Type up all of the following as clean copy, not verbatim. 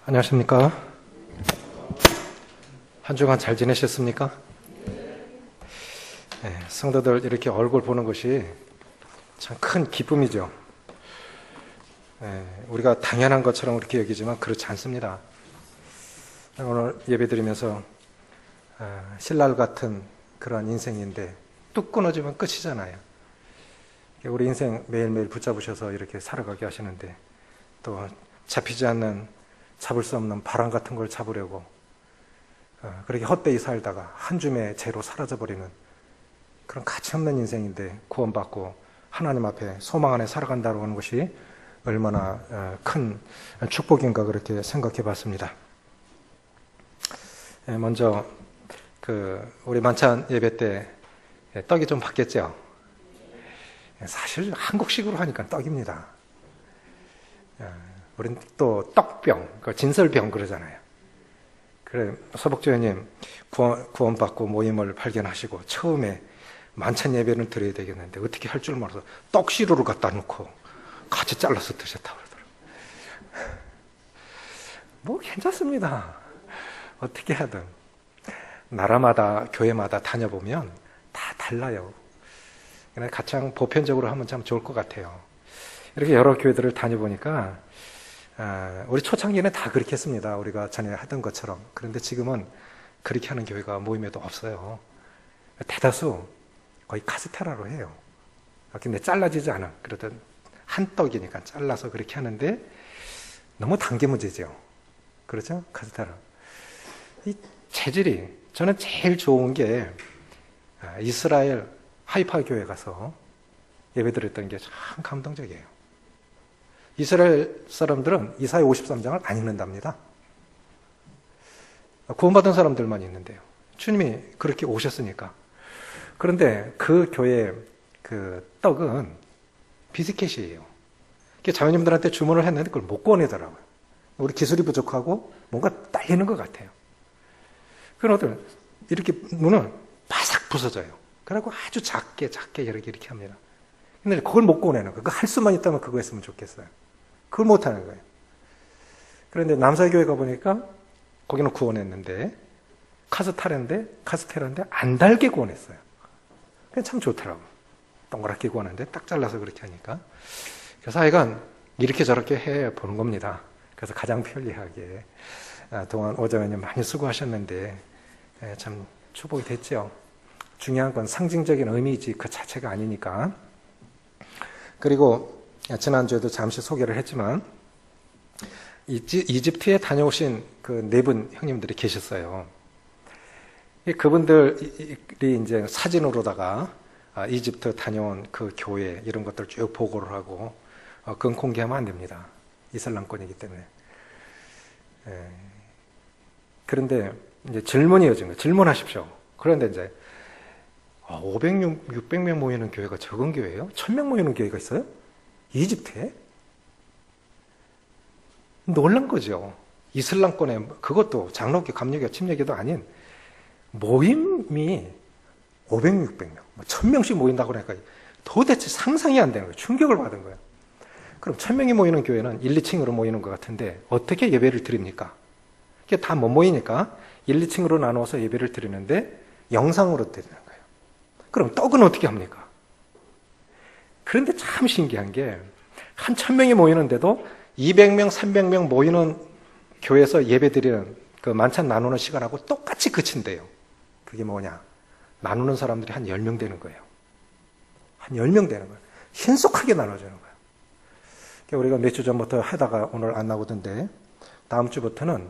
안녕하십니까? 한 주간 잘 지내셨습니까? 네, 성도들 이렇게 얼굴 보는 것이 참 큰 기쁨이죠. 네, 우리가 당연한 것처럼 그렇게 여기지만 그렇지 않습니다. 오늘 예배 드리면서 신랄 같은 그런 인생인데 뚝 끊어지면 끝이잖아요. 우리 인생 매일매일 붙잡으셔서 이렇게 살아가게 하시는데 또 잡히지 않는, 잡을 수 없는 바람 같은 걸 잡으려고 그렇게 헛되이 살다가 한 줌의 죄로 사라져버리는 그런 가치없는 인생인데 구원받고 하나님 앞에 소망 안에 살아간다고 하는 것이 얼마나 큰 축복인가 그렇게 생각해 봤습니다. 먼저 우리 만찬 예배 때 떡이 좀 바뀌었죠. 사실 한국식으로 하니까 떡입니다. 우린 또 떡병, 진설병 그러잖아요. 그래, 서복조회님 구원받고 모임을 발견하시고 처음에 만찬 예배를 드려야 되겠는데 어떻게 할 줄 몰라서 떡시루를 갖다 놓고 같이 잘라서 드셨다고 그러더라고요. 뭐 괜찮습니다. 어떻게 하든 나라마다 교회마다 다녀보면 다 달라요. 가장 보편적으로 하면 참 좋을 것 같아요. 이렇게 여러 교회들을 다녀보니까 우리 초창기에는 다 그렇게 했습니다. 우리가 전에 하던 것처럼. 그런데 지금은 그렇게 하는 교회가 모임에도 없어요. 대다수 거의 카스테라로 해요. 근데 잘라지지 않아. 그러던 한 떡이니까 잘라서 그렇게 하는데 너무 단 게 문제죠. 그렇죠? 카스테라. 이 재질이 저는 제일 좋은 게 이스라엘 하이파 교회 가서 예배 드렸던 게 참 감동적이에요. 이스라엘 사람들은 이사야 53장을 안 읽는답니다. 구원받은 사람들만 있는데요. 주님이 그렇게 오셨으니까. 그런데 그 교회 그 떡은 비스켓이에요. 자매님들한테 주문을 했는데 그걸 못 꺼내더라고요. 우리 기술이 부족하고 뭔가 딸리는 것 같아요. 그러더니 이렇게 눈을 바삭 부서져요. 그래갖고 아주 작게 이렇게 합니다. 근데 그걸 못 꺼내는 거예요. 그거 할 수만 있다면 그거 했으면 좋겠어요. 그걸 못 하는 거예요. 그런데 남사교회 가보니까 거기는 구원했는데 카스테라인데 안 달게 구원했어요. 그게 참 좋더라고요. 동그랗게 구원하는데 딱 잘라서 그렇게 하니까. 그래서 하여간 이렇게 저렇게 해 보는 겁니다. 그래서 가장 편리하게 동안 오자매님 많이 수고하셨는데 참 축복이 됐죠. 중요한 건 상징적인 의미이지 그 자체가 아니니까. 그리고 지난주에도 잠시 소개를 했지만 이집트에 다녀오신 그 네 분 형님들이 계셨어요. 그분들이 이제 사진으로다가 이집트 다녀온 그 교회 이런 것들 쭉 보고를 하고 그건 공개하면 안 됩니다. 이슬람권이기 때문에. 그런데 이제 질문이 이어진 거예요. 질문하십시오. 그런데 이제 500명, 600명 모이는 교회가 적은 교회예요? 1000명 모이는 교회가 있어요? 이집트에? 놀란 거죠. 이슬람권에 그것도 장로교, 감리교, 침례교도 아닌 모임이 500, 600명, 1000명씩 모인다고 그러니까 도대체 상상이 안 되는 거예요. 충격을 받은 거예요. 그럼 1000명이 모이는 교회는 1, 2층으로 모이는 것 같은데 어떻게 예배를 드립니까? 이게 다 못 모이니까 1, 2층으로 나누어서 예배를 드리는데 영상으로 드리는 거예요. 그럼 떡은 어떻게 합니까? 그런데 참 신기한 게 한 1000명이 모이는데도 200명, 300명 모이는 교회에서 예배 드리는 그 만찬 나누는 시간하고 똑같이 그친대요. 그게 뭐냐? 나누는 사람들이 한 10명 되는 거예요. 한 10명 되는 거예요. 신속하게 나눠주는 거예요. 우리가 몇 주 전부터 하다가 오늘 안 나오던데 다음 주부터는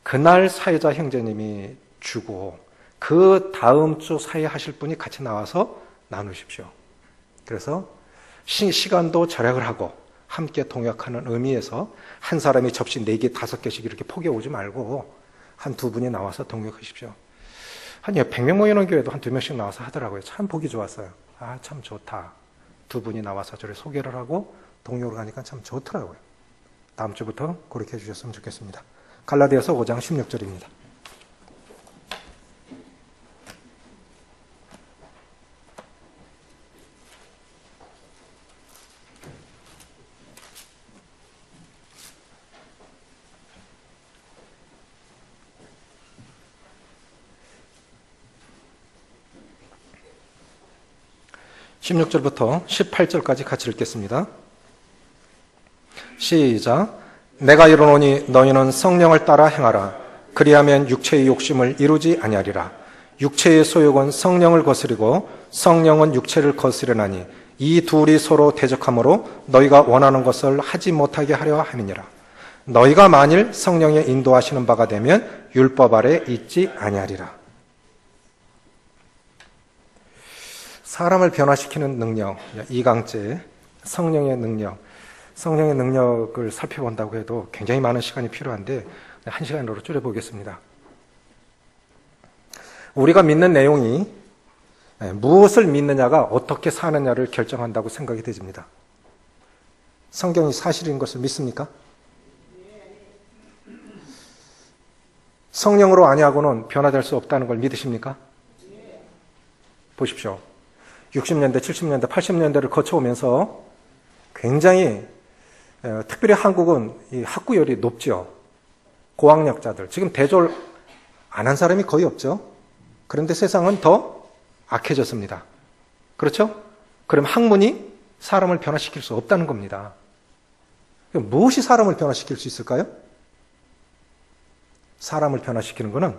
그날 사회자 형제님이 주고 그 다음 주 사회 하실 분이 같이 나와서 나누십시오. 그래서 시간도 절약을 하고 함께 동역하는 의미에서 한 사람이 접시 4개, 5개씩 이렇게 포개 오지 말고 한 두 분이 나와서 동역하십시오. 한 100명 모이는 교회도 한 2명씩 나와서 하더라고요. 참 보기 좋았어요. 아, 참 좋다. 두 분이 나와서 저를 소개를 하고 동역을 하니까 참 좋더라고요. 다음 주부터 그렇게 해주셨으면 좋겠습니다. 갈라디아서 5장 16절입니다. 16절부터 18절까지 같이 읽겠습니다. 시작. 내가 이르노니 너희는 성령을 따라 행하라. 그리하면 육체의 욕심을 이루지 아니하리라. 육체의 소욕은 성령을 거스리고 성령은 육체를 거스르나니 이 둘이 서로 대적하므로 너희가 원하는 것을 하지 못하게 하려 함이니라. 너희가 만일 성령의 인도하시는 바가 되면 율법 아래 있지 아니하리라. 사람을 변화시키는 능력, 2강째 성령의 능력. 성령의 능력을 살펴본다고 해도 굉장히 많은 시간이 필요한데 1시간으로 줄여보겠습니다. 우리가 믿는 내용이 무엇을 믿느냐가 어떻게 사느냐를 결정한다고 생각이 되집니다. 성경이 사실인 것을 믿습니까? 성령으로 아니하고는 변화될 수 없다는 걸 믿으십니까? 보십시오. 60년대, 70년대, 80년대를 거쳐오면서 굉장히 특별히 한국은 이 학구열이 높죠. 고학력자들. 지금 대졸 안 한 사람이 거의 없죠. 그런데 세상은 더 악해졌습니다. 그렇죠? 그럼 학문이 사람을 변화시킬 수 없다는 겁니다. 무엇이 사람을 변화시킬 수 있을까요? 사람을 변화시키는 것은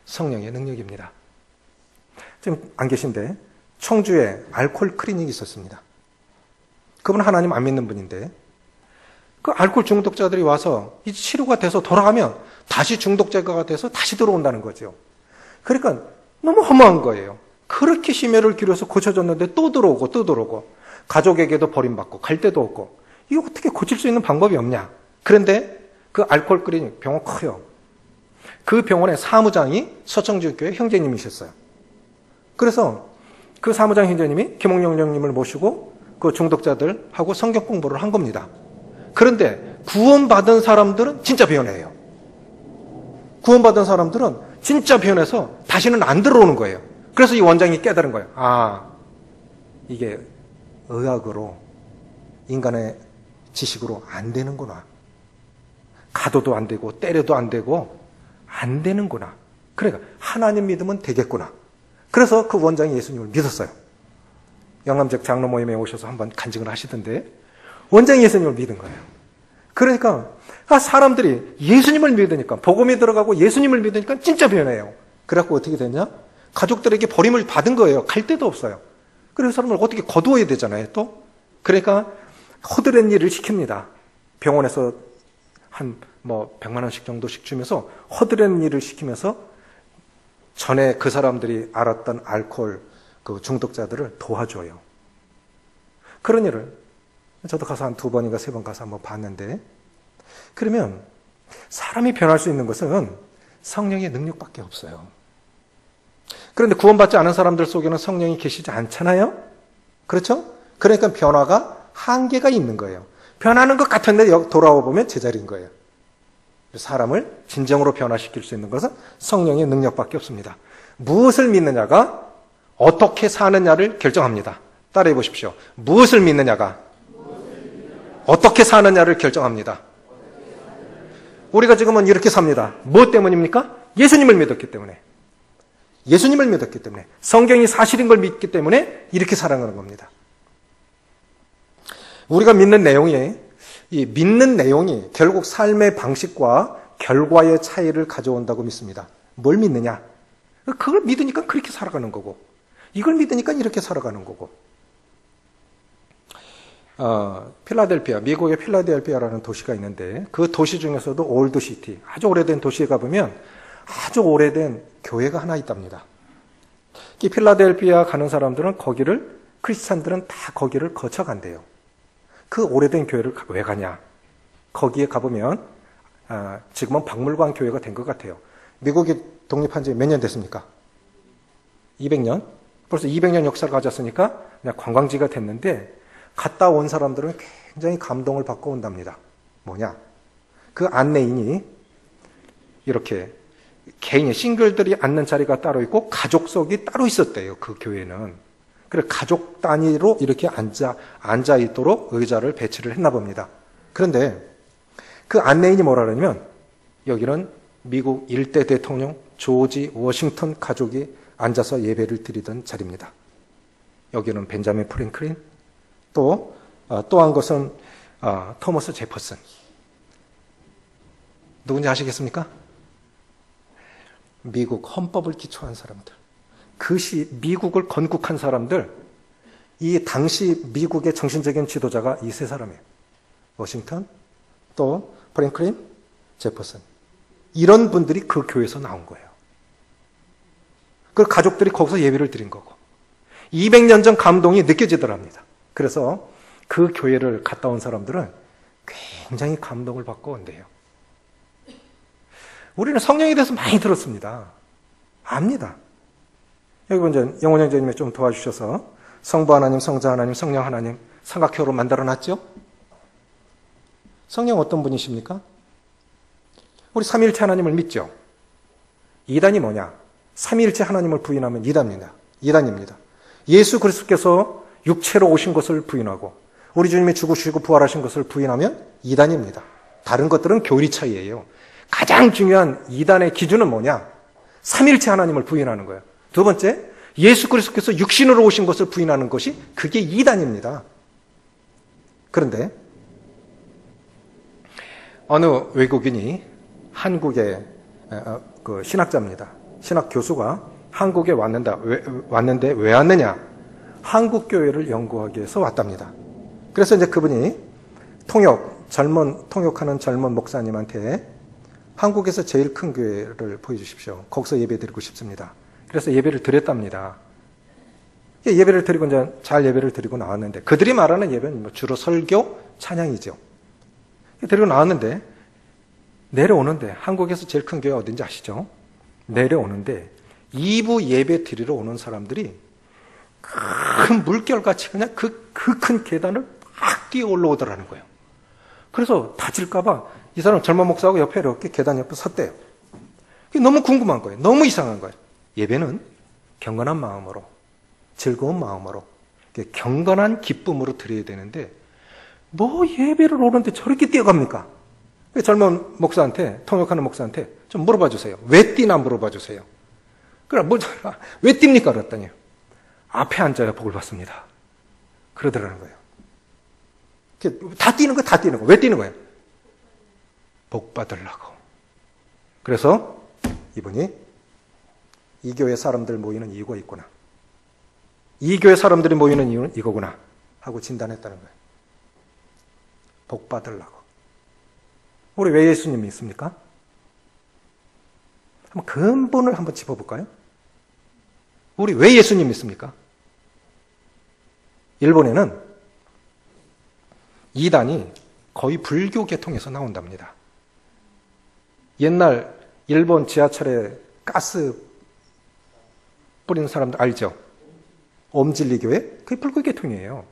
성령의 능력입니다. 지금 안 계신데 청주에 알코올 클리닉이 있었습니다. 그분은 하나님 안 믿는 분인데 그 알코올 중독자들이 와서 이 치료가 돼서 돌아가면 다시 중독자가 돼서 다시 들어온다는 거죠. 그러니까 너무 허무한 거예요. 그렇게 심혈을 기울여서 고쳐졌는데 또 들어오고 또 들어오고 가족에게도 버림받고 갈 데도 없고 이거 어떻게 고칠 수 있는 방법이 없냐. 그런데 그 알코올 클리닉 병원 커요. 그 병원의 사무장이 서청지교회 형제님이셨어요. 그래서 그 사무장 형제님이 김홍영 형님을 모시고 그 중독자들하고 성경 공부를 한 겁니다. 그런데 구원받은 사람들은 진짜 변해요. 구원받은 사람들은 진짜 변해서 다시는 안 들어오는 거예요. 그래서 이 원장이 깨달은 거예요. 아, 이게 의학으로 인간의 지식으로 안 되는구나. 가둬도 안 되고 때려도 안 되고 안 되는구나. 그러니까 하나님 믿으면 되겠구나. 그래서 그 원장이 예수님을 믿었어요. 영암적 장로 모임에 오셔서 한번 간증을 하시던데 원장이 예수님을 믿은 거예요. 그러니까 사람들이 예수님을 믿으니까 복음이 들어가고 예수님을 믿으니까 진짜 변해요. 그래갖고 어떻게 됐냐? 가족들에게 버림을 받은 거예요. 갈 데도 없어요. 그래서 사람을 어떻게 거두어야 되잖아요. 또 그러니까 허드렛 일을 시킵니다. 병원에서 한 100만 원씩 정도씩 주면서 허드렛 일을 시키면서 전에 그 사람들이 알았던 알코올 그 중독자들을 도와줘요. 그런 일을 저도 가서 한 2번인가 3번 가서 한번 봤는데 그러면 사람이 변할 수 있는 것은 성령의 능력밖에 없어요. 그런데 구원받지 않은 사람들 속에는 성령이 계시지 않잖아요? 그렇죠? 그러니까 변화가 한계가 있는 거예요. 변하는 것 같은데 돌아와 보면 제자리인 거예요. 사람을 진정으로 변화시킬 수 있는 것은 성령의 능력밖에 없습니다. 무엇을 믿느냐가 어떻게 사느냐를 결정합니다. 따라해 보십시오. 무엇을 믿느냐가 어떻게 사느냐를 결정합니다. 우리가 지금은 이렇게 삽니다. 무엇 때문입니까? 예수님을 믿었기 때문에. 예수님을 믿었기 때문에. 성경이 사실인 걸 믿기 때문에 이렇게 살아가는 겁니다. 우리가 믿는 내용이 이 믿는 내용이 결국 삶의 방식과 결과의 차이를 가져온다고 믿습니다. 뭘 믿느냐? 그걸 믿으니까 그렇게 살아가는 거고 이걸 믿으니까 이렇게 살아가는 거고 필라델피아, 미국의 필라델피아라는 도시가 있는데 그 도시 중에서도 올드시티, 아주 오래된 도시에 가보면 아주 오래된 교회가 하나 있답니다. 이 필라델피아 가는 사람들은 거기를 크리스찬들은 다 거기를 거쳐간대요. 그 오래된 교회를 왜 가냐? 거기에 가보면 지금은 박물관 교회가 된 것 같아요. 미국이 독립한 지 몇 년 됐습니까? 200년? 벌써 200년 역사를 가졌으니까 그냥 관광지가 됐는데 갔다 온 사람들은 굉장히 감동을 받고 온답니다. 뭐냐? 그 안내인이 이렇게 개인이 싱글들이 앉는 자리가 따로 있고 가족석이 따로 있었대요. 그 교회는. 그래서 가족 단위로 이렇게 앉아 있도록 의자를 배치를 했나 봅니다. 그런데 그 안내인이 뭐라 그러냐면 여기는 미국 1대 대통령 조지 워싱턴 가족이 앉아서 예배를 드리던 자리입니다. 여기는 벤자민 프랭클린, 또 한 것은 토머스 제퍼슨. 누군지 아시겠습니까? 미국 헌법을 기초한 사람들. 그 시 미국을 건국한 사람들, 이 당시 미국의 정신적인 지도자가 이 세 사람이에요. 워싱턴, 또 프랭클린, 제퍼슨. 이런 분들이 그 교회에서 나온 거예요. 그 가족들이 거기서 예배를 드린 거고 200년 전 감동이 느껴지더랍니다. 그래서 그 교회를 갔다 온 사람들은 굉장히 감동을 받고 온대요. 우리는 성령에 대해서 많이 들었습니다. 압니다. 여기 이제 영원 형제님이 좀 도와주셔서 성부 하나님, 성자 하나님, 성령 하나님 삼각형으로 만들어놨죠? 성령 어떤 분이십니까? 우리 삼위일체 하나님을 믿죠? 이단이 뭐냐? 삼위일체 하나님을 부인하면 이단입니다. 예수 그리스도께서 육체로 오신 것을 부인하고 우리 주님이 죽으시고 부활하신 것을 부인하면 이단입니다. 다른 것들은 교리 차이예요. 가장 중요한 이단의 기준은 뭐냐? 삼위일체 하나님을 부인하는 거예요. 두 번째, 예수 그리스도께서 육신으로 오신 것을 부인하는 것이 그게 이단입니다. 그런데 어느 외국인이 한국의 그 신학자입니다. 신학 교수가 한국에 왔는데 왜 왔느냐? 한국 교회를 연구하기 위해서 왔답니다. 그래서 이제 그분이 통역하는 젊은 목사님한테 한국에서 제일 큰 교회를 보여주십시오. 거기서 예배 드리고 싶습니다. 그래서 예배를 드렸답니다. 예배를 드리고 이제 잘 예배를 드리고 나왔는데 그들이 말하는 예배는 주로 설교, 찬양이죠. 드리고 나왔는데 내려오는데 한국에서 제일 큰 교회 어딘지 아시죠? 내려오는데 2부 예배 드리러 오는 사람들이 큰 물결같이 그냥 그 큰 계단을 막 뛰어 올라오더라는 거예요. 그래서 다칠까봐 이 사람 젊은 목사하고 옆에 이렇게 계단 옆에 섰대요. 그게 너무 궁금한 거예요. 너무 이상한 거예요. 예배는 경건한 마음으로, 즐거운 마음으로, 경건한 기쁨으로 드려야 되는데 뭐 예배를 오는데 저렇게 뛰어갑니까? 젊은 목사한테, 통역하는 목사한테 좀 물어봐 주세요. 왜 뛰나 물어봐 주세요. 그럼 왜 뜁니까? 그랬더니 앞에 앉아야 복을 받습니다. 그러더라는 거예요. 다 뛰는 거예요. 왜 뛰는 거예요? 복 받으려고. 그래서 이분이 이 교회 사람들 모이는 이유가 있구나. 이 교회 사람들이 모이는 이유는 이거구나 하고 진단했다는 거예요. 복 받으려고. 우리 왜 예수님 믿습니까? 한번 근본을 한번 짚어볼까요? 우리 왜 예수님 믿습니까? 일본에는 이단이 거의 불교 계통에서 나온답니다. 옛날 일본 지하철에 가스 뿌리는 사람들 알죠? 옴진리교회? 그게 불교 계통이에요.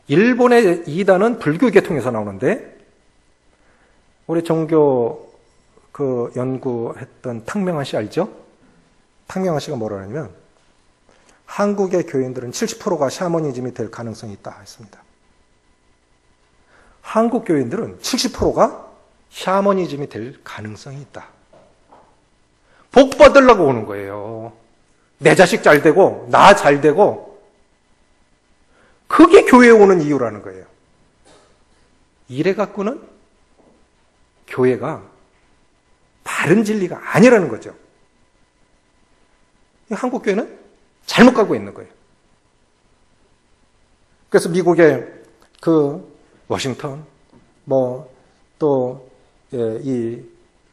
일본의 이단은 불교 계통에서 나오는데 우리 종교 그 연구했던 탕명한 씨 알죠? 탕명한 씨가 뭐라 하냐면 한국의 교인들은 70%가 샤머니즘이 될 가능성이 있다 했습니다. 한국 교인들은 70%가 샤머니즘이 될 가능성이 있다. 복 받으려고 오는 거예요. 내 자식 잘 되고 나 잘 되고 그게 교회에 오는 이유라는 거예요. 이래 갖고는 교회가 바른 진리가 아니라는 거죠. 한국 교회는 잘못 가고 있는 거예요. 그래서 미국의 그 워싱턴, 이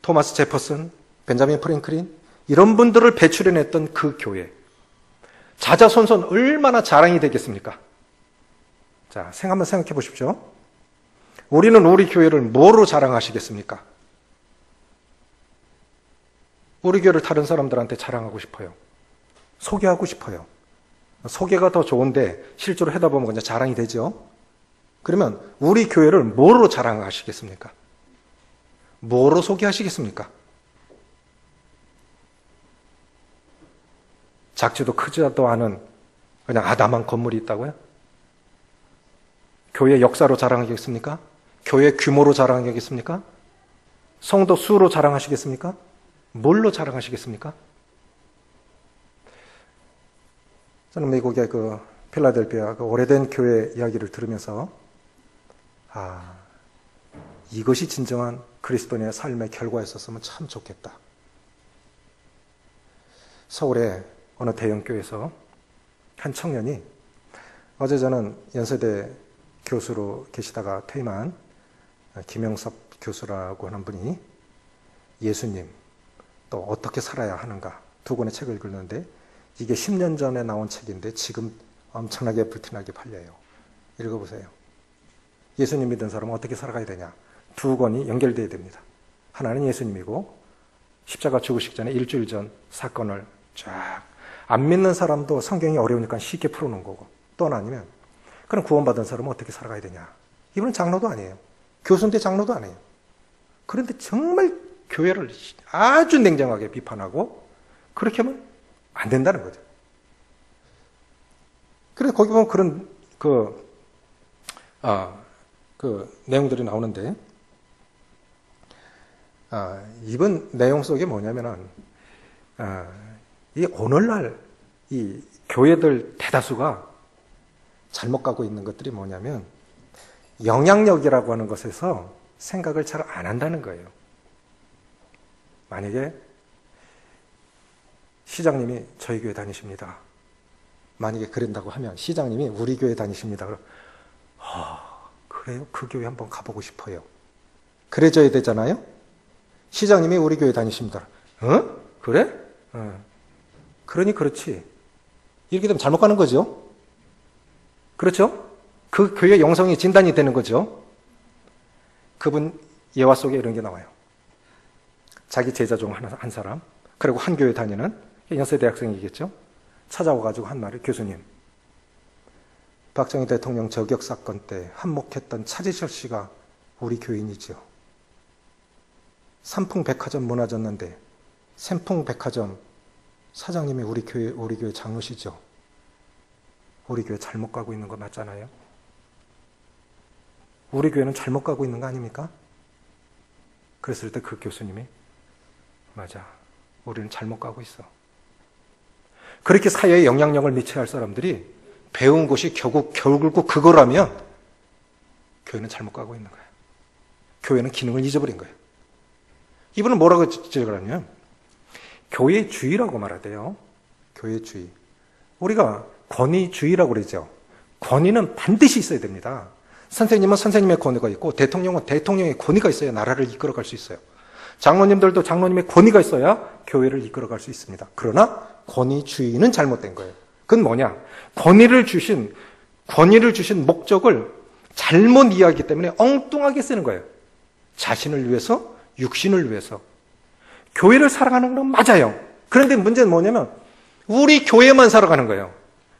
토마스 제퍼슨, 벤자민 프랭클린 이런 분들을 배출해냈던 그 교회. 자자손손 얼마나 자랑이 되겠습니까? 자, 한번 생각해 보십시오. 우리는 우리 교회를 뭐로 자랑하시겠습니까? 우리 교회를 다른 사람들한테 자랑하고 싶어요. 소개하고 싶어요. 소개가 더 좋은데 실제로 하다 보면 그냥 자랑이 되죠. 그러면 우리 교회를 뭐로 자랑하시겠습니까? 뭐로 소개하시겠습니까? 작지도 크지도 않은 그냥 아담한 건물이 있다고요? 교회 역사로 자랑하겠습니까? 교회 규모로 자랑하겠습니까? 성도 수로 자랑하시겠습니까? 뭘로 자랑하시겠습니까? 저는 미국의 그 필라델피아 그 오래된 교회 이야기를 들으면서 이것이 진정한 그리스도인의 삶의 결과였었으면 참 좋겠다. 서울의 어느 대형교회에서 한 청년이, 어제 저는 연세대 교수로 계시다가 퇴임한 김영섭 교수라고 하는 분이 예수님 또 어떻게 살아야 하는가 두 권의 책을 읽었는데, 이게 10년 전에 나온 책인데 지금 엄청나게 불티나게 팔려요. 읽어보세요. 예수님 믿는 사람은 어떻게 살아가야 되냐. 두 권이 연결되어야 됩니다. 하나는 예수님이고, 십자가 죽으시기 전에 일주일 전 사건을 쫙, 안 믿는 사람도 성경이 어려우니까 쉽게 풀어놓은 거고, 또는 아니면 그럼 구원받은 사람은 어떻게 살아가야 되냐. 이분은 장로도 아니에요. 교수인데 장로도 아니에요. 그런데 정말 교회를 아주 냉정하게 비판하고 그렇게 하면 안 된다는 거죠. 그래서 거기 보면 그런 그 내용들이 나오는데, 이번 내용 속에 뭐냐면은, 이 오늘날 이 교회들 대다수가 잘못 가고 있는 것들이 뭐냐면, 영향력이라고 하는 것에서 생각을 잘 안 한다는 거예요. 만약에 시장님이 저희 교회 다니십니다. 만약에 그런다고 하면 시장님이 우리 교회 다니십니다. 그럼 그래요? 그 교회 한번 가보고 싶어요. 그래줘야 되잖아요? 시장님이 우리 교회 다니십니다. 그래? 그러니 그렇지. 이렇게 되면 잘못 가는 거죠? 그렇죠? 그 교회 영성이 진단이 되는 거죠? 그분 예화 속에 이런 게 나와요. 자기 제자 중 한 사람, 그리고 한 교회 다니는 연세대학생이겠죠? 찾아와가지고 한 말이, 교수님, 박정희 대통령 저격 사건 때 한몫했던 차지철 씨가 우리 교인이죠. 삼풍백화점 무너졌는데 샘풍백화점 사장님이 우리 교회 장로시죠. 우리 교회 잘못 가고 있는 거 맞잖아요. 우리 교회는 잘못 가고 있는 거 아닙니까? 그랬을 때 그 교수님이, 맞아, 우리는 잘못 가고 있어. 그렇게 사회에 영향력을 미쳐야 할 사람들이 배운 것이 결국 그거라면 교회는 잘못 가고 있는 거예요. 교회는 기능을 잊어버린 거예요. 이분은 뭐라고 지적을 하냐면, 교회주의라고 말하대요. 교회주의. 우리가 권위주의라고 그러죠. 권위는 반드시 있어야 됩니다. 선생님은 선생님의 권위가 있고, 대통령은 대통령의 권위가 있어야 나라를 이끌어갈 수 있어요. 장로님들도 장로님의 권위가 있어야 교회를 이끌어갈 수 있습니다. 그러나 권위주의는 잘못된 거예요. 그건 뭐냐? 권위를 주신 목적을 잘못 이해하기 때문에 엉뚱하게 쓰는 거예요. 자신을 위해서, 육신을 위해서. 교회를 살아가는 건 맞아요. 그런데 문제는 뭐냐면, 우리 교회만 살아가는 거예요.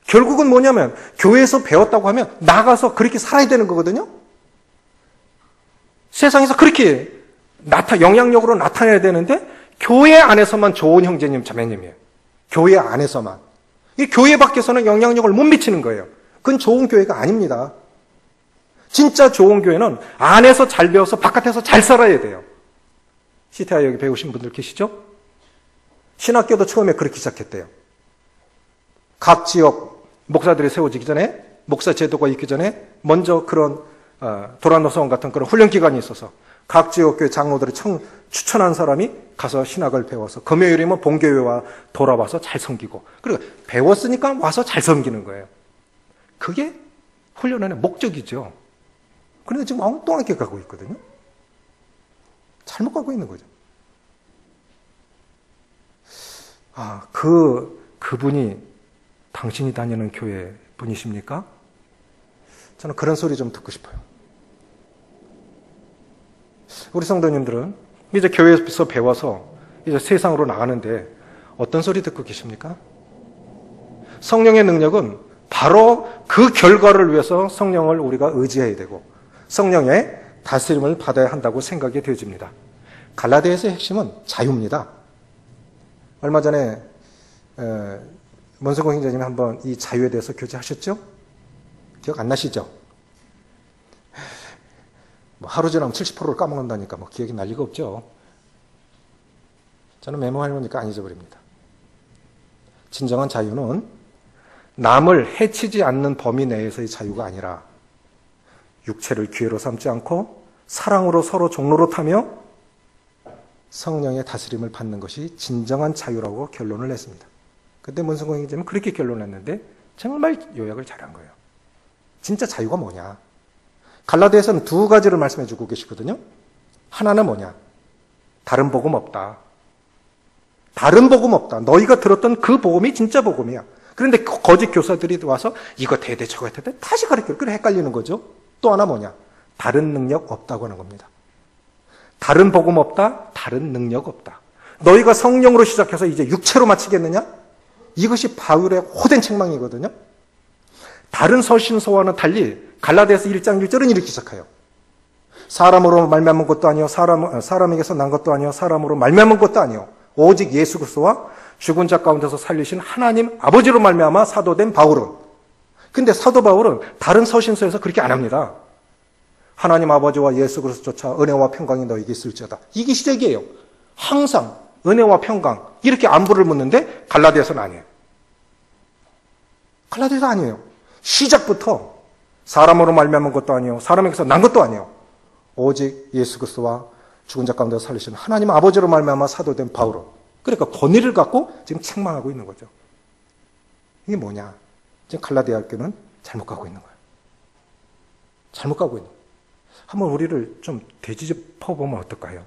결국은 뭐냐면, 교회에서 배웠다고 하면 나가서 그렇게 살아야 되는 거거든요. 세상에서 그렇게 영향력으로 나타내야 되는데, 교회 안에서만 좋은 형제님, 자매님이에요. 교회 안에서만. 이 교회 밖에서는 영향력을 못 미치는 거예요. 그건 좋은 교회가 아닙니다. 진짜 좋은 교회는 안에서 잘 배워서 바깥에서 잘 살아야 돼요. 시태아 여기 배우신 분들 계시죠? 신학교도 처음에 그렇게 시작했대요. 각 지역 목사들이 세워지기 전에, 목사 제도가 있기 전에 먼저 그런 도란노선 같은 그런 훈련기관이 있어서 각 지역교회 장로들이 추천한 사람이 가서 신학을 배워서 금요일이면 본교회와 돌아와서 잘 섬기고, 그리고 배웠으니까 와서 잘 섬기는 거예요. 그게 훈련의 목적이죠. 그런데 지금 엉뚱하게 가고 있거든요. 잘못 가고 있는 거죠. 그분이 당신이 다니는 교회 분이십니까? 저는 그런 소리 좀 듣고 싶어요. 우리 성도님들은 이제 교회에서 배워서 이제 세상으로 나가는데 어떤 소리 듣고 계십니까? 성령의 능력은 바로 그 결과를 위해서 성령을 우리가 의지해야 되고 성령의 다스림을 받아야 한다고 생각이 되어집니다. 갈라디아서의 핵심은 자유입니다. 얼마 전에 문성공 형제님이 한번 이 자유에 대해서 교제하셨죠? 기억 안 나시죠? 하루 지나면 70%를 까먹는다니까 기억이 날 리가 없죠. 저는 메모해놓으니까 안 잊어버립니다. 진정한 자유는 남을 해치지 않는 범위 내에서의 자유가 아니라 육체를 기회로 삼지 않고 사랑으로 서로 종로로 타며 성령의 다스림을 받는 것이 진정한 자유라고 결론을 냈습니다. 그때 문성공회장은 그렇게 결론냈는데 정말 요약을 잘한 거예요. 진짜 자유가 뭐냐? 갈라디아서는 두 가지를 말씀해 주고 계시거든요. 하나는 뭐냐? 다른 복음 없다. 다른 복음 없다. 너희가 들었던 그 복음이 진짜 복음이야. 그런데 거짓 교사들이 와서 이거 대대 저거 대대 다시 가르쳐요. 그래 헷갈리는 거죠. 또 하나 뭐냐? 다른 능력 없다고 하는 겁니다. 다른 복음 없다. 다른 능력 없다. 너희가 성령으로 시작해서 이제 육체로 마치겠느냐? 이것이 바울의 호된 책망이거든요. 다른 서신서와는 달리 갈라디아서 1장 1절은 이렇게 시작해요. 사람으로 말미암은 것도 아니요 사람에게서 난 것도 아니요 사람으로 말미암은 것도 아니요 오직 예수 그리스도와 죽은 자 가운데서 살리신 하나님 아버지로 말미암아 사도된 바울은. 근데 사도 바울은 다른 서신서에서 그렇게 안 합니다. 하나님 아버지와 예수 그리스도조차 은혜와 평강이 너에게 있을지어다. 이게 시작이에요. 항상 은혜와 평강 이렇게 안부를 묻는데 갈라디아서는 아니에요. 갈라디아서 아니에요. 시작부터 사람으로 말미암은 것도 아니요 사람에게서 난 것도 아니요 오직 예수 그리스도와 죽은 자 가운데서 살리신 하나님 아버지로 말미암아 사도된 바울은. 그러니까 권위를 갖고 지금 책망하고 있는 거죠. 이게 뭐냐? 지금 갈라디아 학교는 잘못 가고 있는 거예요. 잘못 가고 있는 거예요. 한번 우리를 좀 되짚어 보면 어떨까요?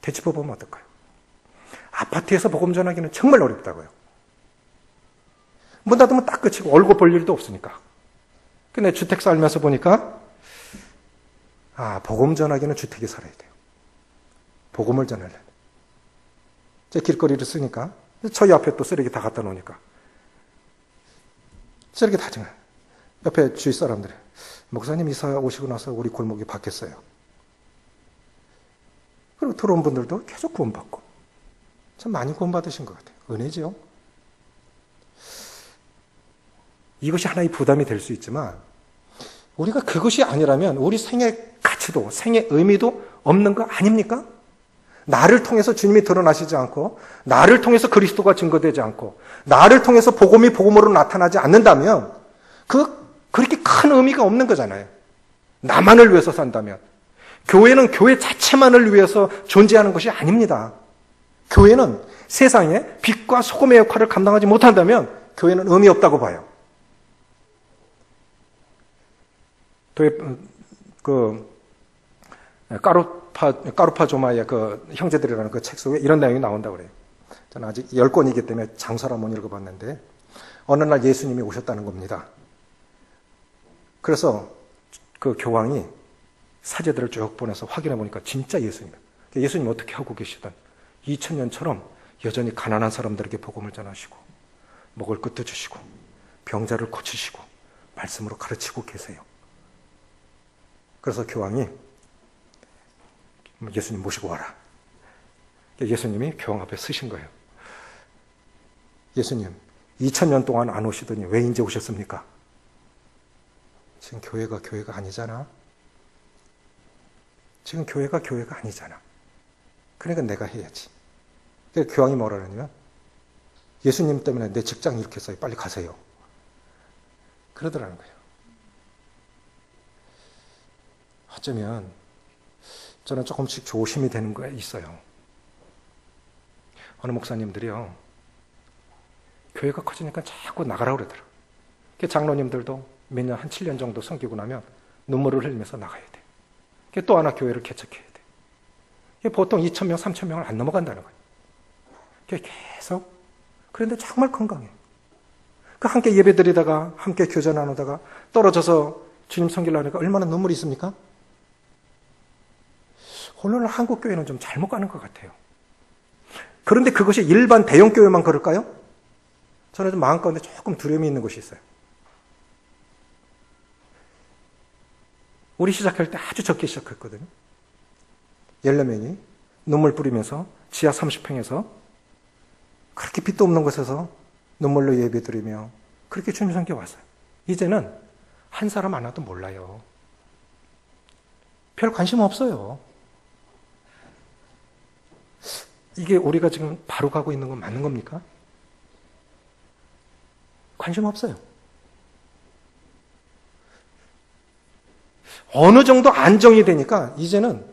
되짚어 보면 어떨까요? 아파트에서 복음 전하기는 정말 어렵다고요. 문 닫으면 딱 끝이고 얼굴 볼 일도 없으니까. 근데 주택 살면서 보니까 복음 전하기는 주택에 살아야 돼요. 복음을 전하려면. 제 길거리를 쓰니까 저희 앞에 또 쓰레기 다 갖다 놓으니까 쓰레기 다 정해. 옆에 주위 사람들이 목사님 이사 오시고 나서 우리 골목이 바뀌었어요. 그리고 들어온 분들도 계속 구원받고 참 많이 구원받으신 것 같아요. 은혜죠. 이것이 하나의 부담이 될 수 있지만 우리가 그것이 아니라면 우리 생의 가치도 생의 의미도 없는 거 아닙니까? 나를 통해서 주님이 드러나시지 않고 나를 통해서 그리스도가 증거되지 않고 나를 통해서 복음이 복음으로 나타나지 않는다면 그렇게 큰 의미가 없는 거잖아요. 나만을 위해서 산다면. 교회는 교회 자체만을 위해서 존재하는 것이 아닙니다. 교회는 세상에 빛과 소금의 역할을 감당하지 못한다면 교회는 의미 없다고 봐요. 까루파 조마의 그 형제들이라는 그 책 속에 이런 내용이 나온다고 그래요. 저는 아직 10권이기 때문에 장서라 못 읽어봤는데 어느 날 예수님이 오셨다는 겁니다. 그래서 그 교황이 사제들을 쭉 보내서 확인해 보니까 진짜 예수님. 예수님 어떻게 하고 계시던 2000년처럼 여전히 가난한 사람들에게 복음을 전하시고 먹을 것도 주시고 병자를 고치시고 말씀으로 가르치고 계세요. 그래서 교황이 예수님 모시고 와라. 예수님이 교황 앞에 서신 거예요. 예수님 2000년 동안 안 오시더니 왜 이제 오셨습니까? 지금 교회가 아니잖아. 지금 교회가 아니잖아. 그러니까 내가 해야지. 그래서 교황이 뭐라 그러냐면 예수님 때문에 내 직장이 이렇게 써요. 빨리 가세요. 그러더라는 거예요. 어쩌면 저는 조금씩 조심이 되는 거 있어요. 어느 목사님들이요. 교회가 커지니까 자꾸 나가라고 그러더라고요. 장로님들도 몇 년, 한 7년 정도 섬기고 나면 눈물을 흘리면서 나가야 돼. 또 하나 교회를 개척해야 돼. 보통 2,000명, 3,000명을 안 넘어간다는 거예요. 계속. 그런데 정말 건강해. 함께 예배 드리다가, 함께 교제 나누다가 떨어져서 주님 섬기려고 하니까 얼마나 눈물이 있습니까? 오늘 한국 교회는 좀 잘못 가는 것 같아요. 그런데 그것이 일반 대형 교회만 그럴까요? 저는 좀 마음 가운데 조금 두려움이 있는 곳이 있어요. 우리 시작할 때 아주 적게 시작했거든요. 14명이 눈물 뿌리면서 지하 30평에서 그렇게 빛도 없는 곳에서 눈물로 예배드리며 그렇게 주님 섬겨왔어요. 이제는 한 사람 하나도 몰라요. 별 관심 없어요. 이게 우리가 지금 바로 가고 있는 건 맞는 겁니까? 관심 없어요. 어느 정도 안정이 되니까 이제는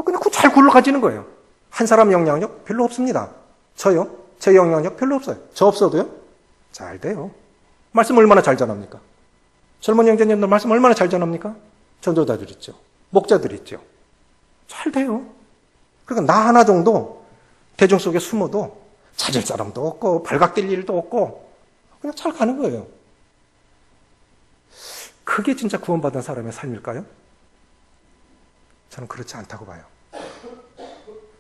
그냥 잘 굴러가지는 거예요. 한 사람 영향력 별로 없습니다. 저요? 제 영향력 별로 없어요. 저 없어도요? 잘 돼요. 말씀 얼마나 잘 전합니까? 젊은 형제님들 말씀 얼마나 잘 전합니까? 전도자들 있죠. 목자들 있죠. 잘 돼요. 그러니까 나 하나 정도 대중 속에 숨어도 찾을 사람도 없고 발각될 일도 없고 그냥 잘 가는 거예요. 그게 진짜 구원받은 사람의 삶일까요? 저는 그렇지 않다고 봐요.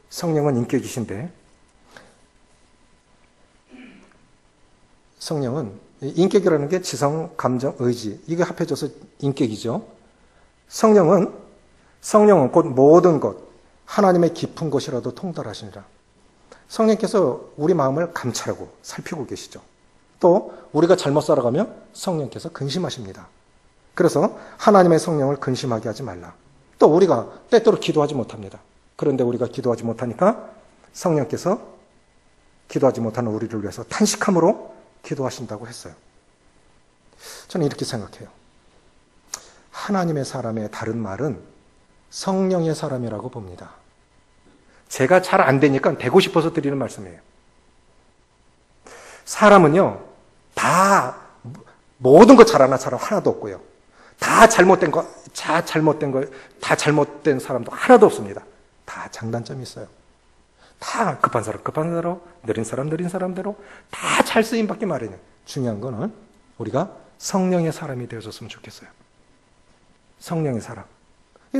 성령은 인격이신데 성령은 인격이라는 게 지성, 감정, 의지 이게 합해져서 인격이죠. 성령은 곧 모든 것 하나님의 깊은 것이라도 통달하시니라. 성령께서 우리 마음을 감찰하고 살피고 계시죠. 또 우리가 잘못 살아가면 성령께서 근심하십니다. 그래서 하나님의 성령을 근심하게 하지 말라. 또 우리가 때때로 기도하지 못합니다. 그런데 우리가 기도하지 못하니까 성령께서 기도하지 못하는 우리를 위해서 탄식함으로 기도하신다고 했어요. 저는 이렇게 생각해요. 하나님의 사람의 다른 말은 성령의 사람이라고 봅니다. 제가 잘 안 되니까 되고 싶어서 드리는 말씀이에요. 사람은요, 다 모든 거 잘하는 사람 하나도 없고요. 다 잘못된 사람도 하나도 없습니다. 다 장단점이 있어요. 다 급한 사람 급한 대로, 느린 사람 느린 사람대로 다 잘 쓰임밖에 말이에요. 중요한 거는 우리가 성령의 사람이 되어줬으면 좋겠어요. 성령의 사람.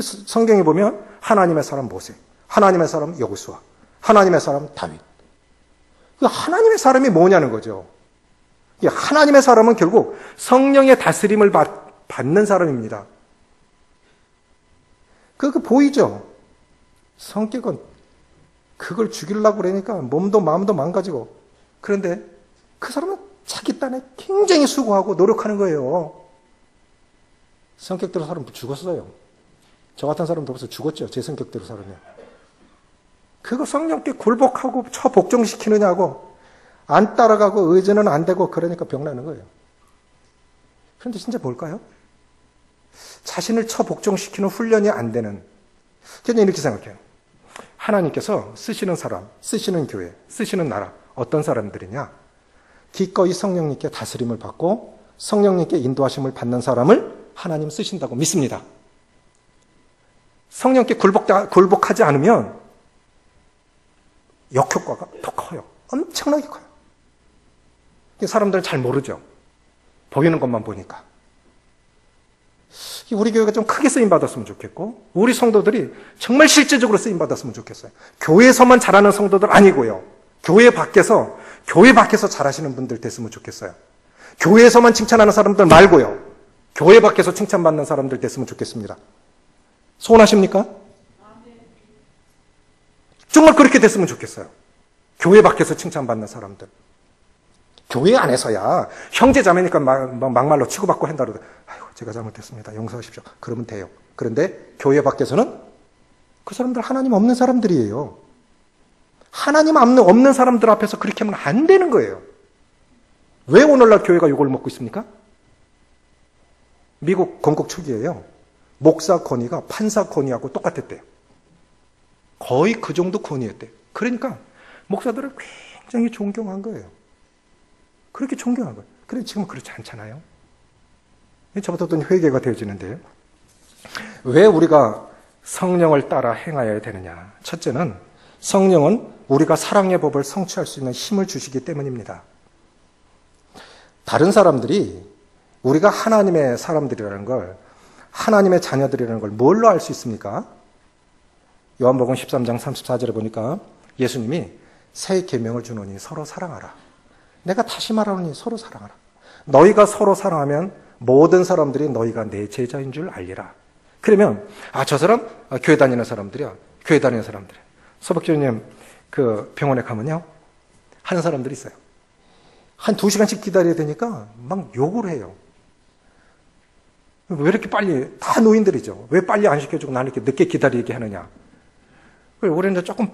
성경에 보면 하나님의 사람 모세, 하나님의 사람 여호수아, 하나님의 사람 다윗. 하나님의 사람이 뭐냐는 거죠. 하나님의 사람은 결국 성령의 다스림을 받는 사람입니다. 그거 보이죠? 성격은 그걸 죽이려고 그러니까 몸도 마음도 망가지고. 그런데 그 사람은 자기 딴에 굉장히 수고하고 노력하는 거예요. 성격대로 살면 죽었어요. 저 같은 사람도 벌써 죽었죠. 제 성격대로 살으면. 그거 성령께 굴복하고 처복종시키느냐고 안 따라가고 의지는 안 되고 그러니까 병나는 거예요. 그런데 진짜 뭘까요? 자신을 처복종시키는 훈련이 안 되는. 저는 이렇게 생각해요. 하나님께서 쓰시는 사람, 쓰시는 교회, 쓰시는 나라 어떤 사람들이냐? 기꺼이 성령님께 다스림을 받고 성령님께 인도하심을 받는 사람을 하나님 쓰신다고 믿습니다. 성령께 굴복하지 않으면 역효과가 더 커요. 엄청나게 커요. 사람들은 잘 모르죠. 보이는 것만 보니까. 우리 교회가 좀 크게 쓰임받았으면 좋겠고 우리 성도들이 정말 실제적으로 쓰임받았으면 좋겠어요. 교회에서만 잘하는 성도들 아니고요. 교회 밖에서 잘하시는 분들 됐으면 좋겠어요. 교회에서만 칭찬하는 사람들 말고요. 교회 밖에서 칭찬받는 사람들 됐으면 좋겠습니다. 소원하십니까? 정말 그렇게 됐으면 좋겠어요. 교회 밖에서 칭찬받는 사람들. 교회 안에서야 형제 자매니까 막말로 치고받고 한다고 아이고 제가 잘못했습니다. 용서하십시오. 그러면 돼요. 그런데 교회 밖에서는 그 사람들 하나님 없는 사람들이에요. 하나님 없는 사람들 앞에서 그렇게 하면 안 되는 거예요. 왜 오늘날 교회가 욕을 먹고 있습니까? 미국 건국 초기에요. 목사 권위가 판사 권위하고 똑같았대요. 거의 그 정도 권위였대요. 그러니까 목사들을 굉장히 존경한 거예요. 그렇게 존경한 거예요. 그런데 지금은 그렇지 않잖아요. 저부터 회개가 되어지는데 왜 우리가 성령을 따라 행하여야 되느냐? 첫째는 성령은 우리가 사랑의 법을 성취할 수 있는 힘을 주시기 때문입니다. 다른 사람들이 우리가 하나님의 사람들이라는 걸, 하나님의 자녀들이라는 걸 뭘로 알 수 있습니까? 요한복음 13장 34절에 보니까 예수님이 새 계명을 주노니 서로 사랑하라. 내가 다시 말하노니 서로 사랑하라. 너희가 서로 사랑하면 모든 사람들이 너희가 내 제자인 줄 알리라. 그러면 저 사람 교회 다니는 사람들이야. 교회 다니는 사람들이야. 서복교님 그 병원에 가면요 하는 사람들이 있어요. 한 2시간씩 기다려야 되니까 막 욕을 해요. 왜 이렇게 빨리, 다 노인들이죠. 왜 빨리 안 시켜주고 나는 이렇게 늦게 기다리게 하느냐. 우리는 조금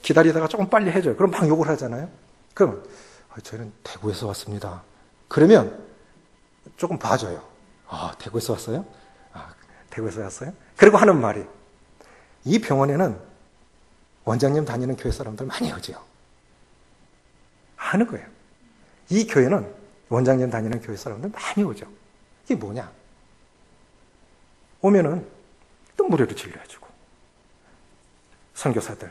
기다리다가 조금 빨리 해줘요. 그럼 막 욕을 하잖아요. 그럼 저희는 대구에서 왔습니다. 그러면 조금 봐줘요. 대구에서 왔어요? 대구에서 왔어요? 그리고 하는 말이, 이 병원에는 원장님 다니는 교회 사람들 많이 오죠. 하는 거예요. 이 교회는 원장님 다니는 교회 사람들 많이 오죠. 이게 뭐냐? 오면은 또 무료로 진료해주고, 선교사들,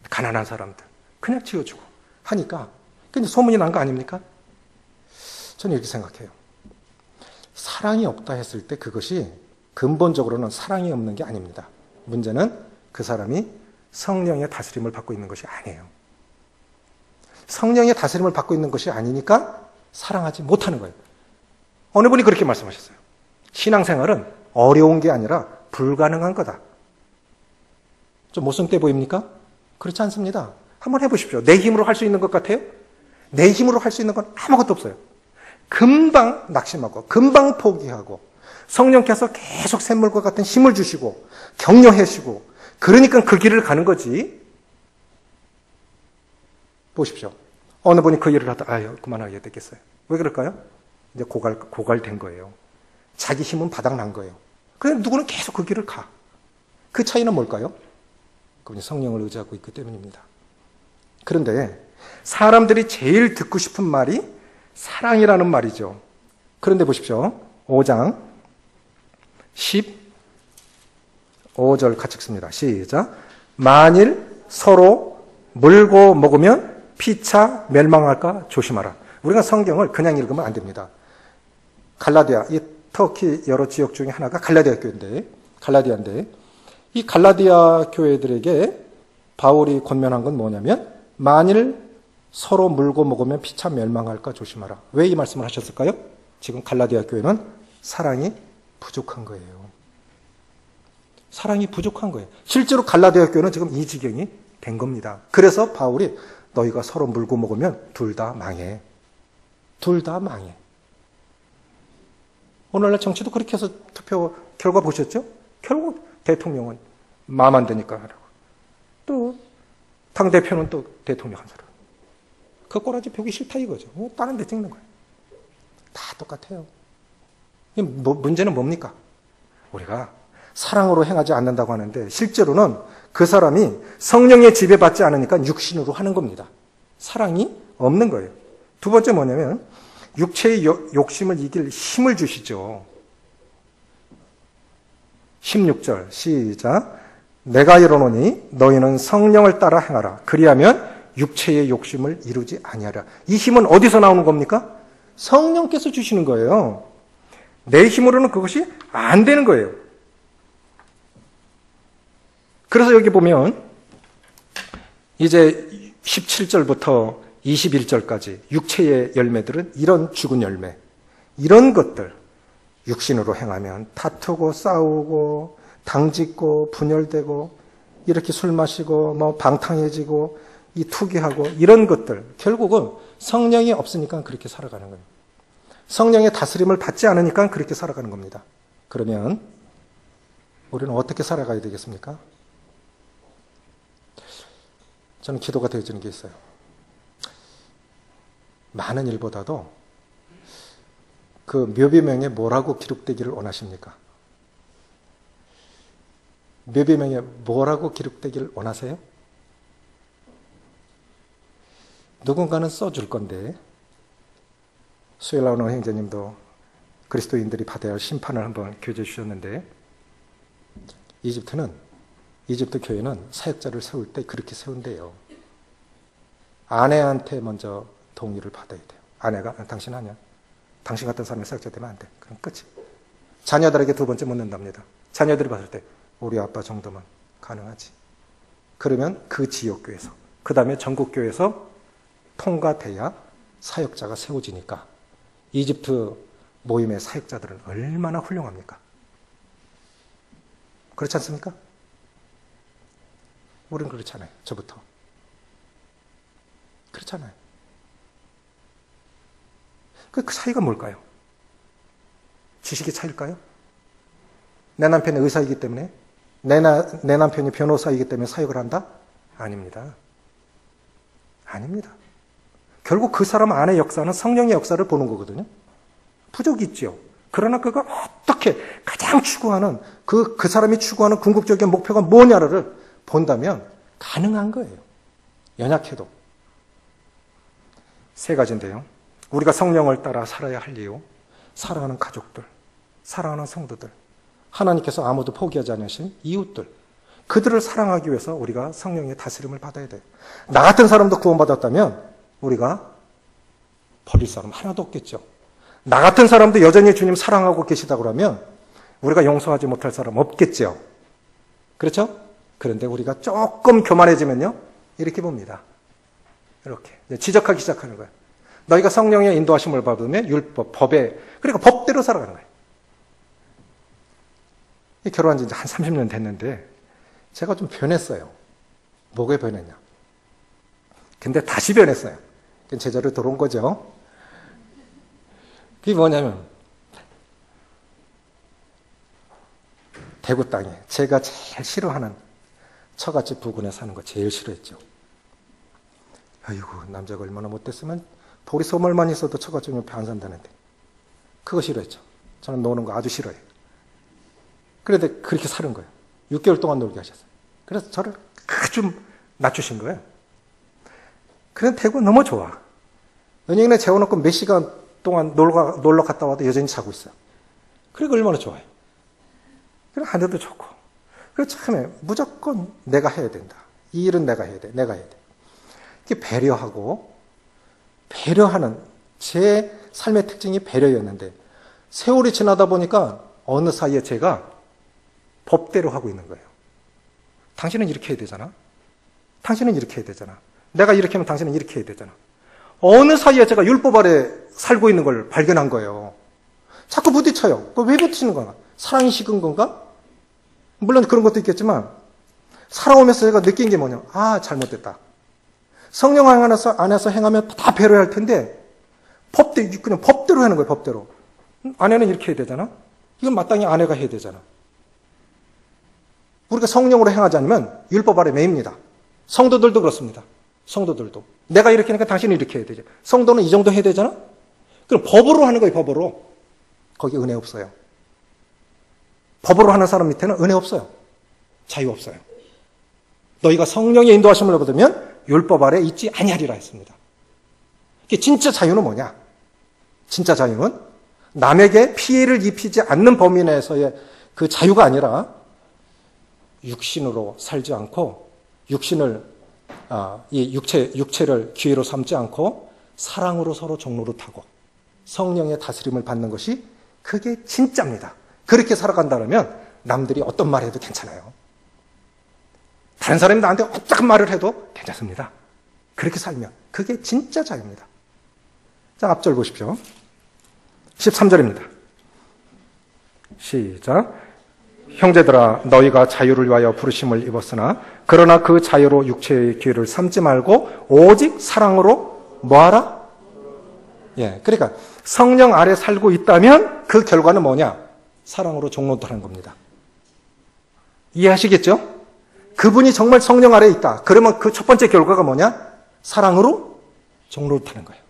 가난한 사람들 그냥 지어주고 하니까 근데 소문이 난 거 아닙니까? 저는 이렇게 생각해요. 사랑이 없다 했을 때 그것이 근본적으로는 사랑이 없는 게 아닙니다. 문제는 그 사람이 성령의 다스림을 받고 있는 것이 아니에요. 성령의 다스림을 받고 있는 것이 아니니까 사랑하지 못하는 거예요. 어느 분이 그렇게 말씀하셨어요. 신앙생활은 어려운 게 아니라 불가능한 거다. 좀 모순돼 보입니까? 그렇지 않습니다. 한번 해보십시오. 내 힘으로 할 수 있는 것 같아요? 내 힘으로 할 수 있는 건 아무것도 없어요. 금방 낙심하고 금방 포기하고 성령께서 계속 샘물과 같은 힘을 주시고 격려해 주시고 그러니까 그 길을 가는 거지. 보십시오. 어느 분이 그 일을 하다 그만하게 됐겠어요. 왜 그럴까요? 이제 고갈된 거예요. 자기 힘은 바닥난 거예요. 그런데 누구는 계속 그 길을 가. 그 차이는 뭘까요? 그분이 성령을 의지하고 있기 때문입니다. 그런데 사람들이 제일 듣고 싶은 말이 사랑이라는 말이죠. 그런데 보십시오. 5장 15절 같이 읽습니다. 시작. 만일 서로 물고 먹으면 피차 멸망할까 조심하라. 우리가 성경을 그냥 읽으면 안 됩니다. 갈라디아, 이 터키 여러 지역 중에 하나가 갈라디아인데 이 갈라디아 교회들에게 바울이 권면한 건 뭐냐면 만일 서로 물고 먹으면 피차 멸망할까 조심하라. 왜 이 말씀을 하셨을까요? 지금 갈라디아 교회는 사랑이 부족한 거예요. 사랑이 부족한 거예요. 실제로 갈라디아 교회는 지금 이 지경이 된 겁니다. 그래서 바울이 너희가 서로 물고 먹으면 둘 다 망해. 둘 다 망해. 오늘날 정치도 그렇게 해서 투표 결과 보셨죠? 결국 대통령은 마음 안 드니까 하라고. 또 당대표는 또 대통령 한 사람. 그 꼬라지 펴기 싫다 이거죠. 다른 데 찍는 거예요. 다 똑같아요. 문제는 뭡니까? 우리가 사랑으로 행하지 않는다고 하는데 실제로는 그 사람이 성령의 지배받지 않으니까 육신으로 하는 겁니다. 사랑이 없는 거예요. 두 번째 뭐냐면 육체의 욕심을 이길 힘을 주시죠. 16절 시작. 내가 이르노니 너희는 성령을 따라 행하라. 그리하면 육체의 욕심을 이루지 아니하라. 이 힘은 어디서 나오는 겁니까? 성령께서 주시는 거예요. 내 힘으로는 그것이 안 되는 거예요. 그래서 여기 보면 이제 17절부터 21절까지 육체의 열매들은 이런 죽은 열매, 이런 것들 육신으로 행하면 다투고 싸우고 당짓고 분열되고 이렇게 술 마시고 뭐 방탕해지고 이 투기하고 이런 것들 결국은 성령이 없으니까 그렇게 살아가는 거예요. 성령의 다스림을 받지 않으니까 그렇게 살아가는 겁니다. 그러면 우리는 어떻게 살아가야 되겠습니까? 저는 기도가 되어지는 게 있어요. 많은 일보다도 그 묘비명에 뭐라고 기록되기를 원하십니까? 묘비명에 뭐라고 기록되기를 원하세요? 누군가는 써줄 건데 수엘라오노 형제님도 그리스도인들이 받아야 할 심판을 한번 교제해 주셨는데 이집트 교회는 사역자를 세울 때 그렇게 세운대요. 아내한테 먼저 동의를 받아야 돼요. 아내가 당신 아니야. 당신 같은 사람이 사역자 되면 안 돼. 그럼 끝이. 자녀들에게 두 번째 묻는답니다. 자녀들이 봤을 때 우리 아빠 정도면 가능하지. 그러면 그 지역교회에서 그 다음에 전국교회에서 통과돼야 사역자가 세워지니까 이집트 모임의 사역자들은 얼마나 훌륭합니까? 그렇지 않습니까? 우리는 그렇잖아요. 저부터. 그렇잖아요. 그 차이가 뭘까요? 지식의 차이일까요? 내 남편이 의사이기 때문에 내 남편이 변호사이기 때문에 사역을 한다? 아닙니다. 아닙니다. 결국 그 사람 안의 역사는 성령의 역사를 보는 거거든요. 부족이 있죠. 그러나 그가 어떻게 가장 추구하는 그 사람이 추구하는 궁극적인 목표가 뭐냐를 본다면 가능한 거예요. 연약해도. 세 가지인데요. 우리가 성령을 따라 살아야 할 이유, 사랑하는 가족들, 사랑하는 성도들, 하나님께서 아무도 포기하지 않으신 이웃들, 그들을 사랑하기 위해서 우리가 성령의 다스림을 받아야 돼요. 나 같은 사람도 구원받았다면 우리가 버릴 사람 하나도 없겠죠. 나 같은 사람도 여전히 주님 사랑하고 계시다고 그러면 우리가 용서하지 못할 사람 없겠죠. 그렇죠? 그런데 우리가 조금 교만해지면요, 이렇게 봅니다. 이렇게 지적하기 시작하는 거예요. 너희가 성령의 인도하심을 받으면 율법, 법에, 그러니까 법대로 살아가는 거예요. 결혼한 지 이제 한 30년 됐는데 제가 좀 변했어요. 뭐가 변했냐? 근데 다시 변했어요. 제자로 들어온 거죠. 그게 뭐냐면 대구 땅에 제가 제일 싫어하는 처갓집 부근에 사는 거 제일 싫어했죠. 아이고, 남자가 얼마나 못됐으면 돌이 소멸만 있어도 처갓집 옆에 안 산다는데 그거 싫어했죠. 저는 노는 거 아주 싫어해요. 그런데 그렇게 사는 거예요. 6개월 동안 놀게 하셨어요. 그래서 저를 아주 낮추신 거예요. 그런데 대구는 너무 좋아. 은행에 재워놓고 몇 시간 동안 놀러 갔다 와도 여전히 자고 있어요. 그리고 얼마나 좋아요. 그리고 하늘도 좋고. 그래서 처음에 무조건 내가 해야 된다. 이 일은 내가 해야 돼. 내가 해야 돼. 이렇게 배려하는 제 삶의 특징이 배려였는데 세월이 지나다 보니까 어느 사이에 제가 법대로 하고 있는 거예요. 당신은 이렇게 해야 되잖아. 당신은 이렇게 해야 되잖아. 내가 이렇게 하면 당신은 이렇게 해야 되잖아. 어느 사이에 제가 율법 아래 살고 있는 걸 발견한 거예요. 자꾸 부딪혀요. 왜 부딪히는 거야? 사랑이 식은 건가? 물론 그런 것도 있겠지만 살아오면서 제가 느낀 게 뭐냐? 아, 잘못됐다. 성령 안에서 행하면 다 배려할 텐데 그냥 법대로 하는 거예요. 법대로. 아내는 이렇게 해야 되잖아. 이건 마땅히 아내가 해야 되잖아. 우리가 성령으로 행하지 않으면 율법 아래 매입니다. 성도들도 그렇습니다. 성도들도. 내가 이렇게 하니까 당신은 이렇게 해야 되죠. 성도는 이 정도 해야 되잖아? 그럼 법으로 하는 거예요, 법으로. 거기 은혜 없어요. 법으로 하는 사람 밑에는 은혜 없어요. 자유 없어요. 너희가 성령의 인도하심을 받으면 율법 아래 있지 아니하리라 했습니다. 진짜 자유는 뭐냐? 진짜 자유는 남에게 피해를 입히지 않는 범위 내에서의 그 자유가 아니라 육신으로 살지 않고 이 육체를 기회로 삼지 않고 사랑으로 서로 종노릇하고 성령의 다스림을 받는 것이 그게 진짜입니다. 그렇게 살아간다면 남들이 어떤 말 해도 괜찮아요. 다른 사람이 나한테 어떤 말을 해도 괜찮습니다. 그렇게 살면 그게 진짜 자유입니다. 자, 앞절 보십시오. 13절입니다. 시작. 형제들아, 너희가 자유를 위하여 부르심을 입었으나 그러나 그 자유로 육체의 기회를 삼지 말고 오직 사랑으로 뭐하라? 예, 그러니까 성령 아래 살고 있다면 그 결과는 뭐냐? 사랑으로 종노릇하는 겁니다. 이해하시겠죠? 그분이 정말 성령 아래에 있다. 그러면 그 첫 번째 결과가 뭐냐? 사랑으로 종노릇하는 거예요.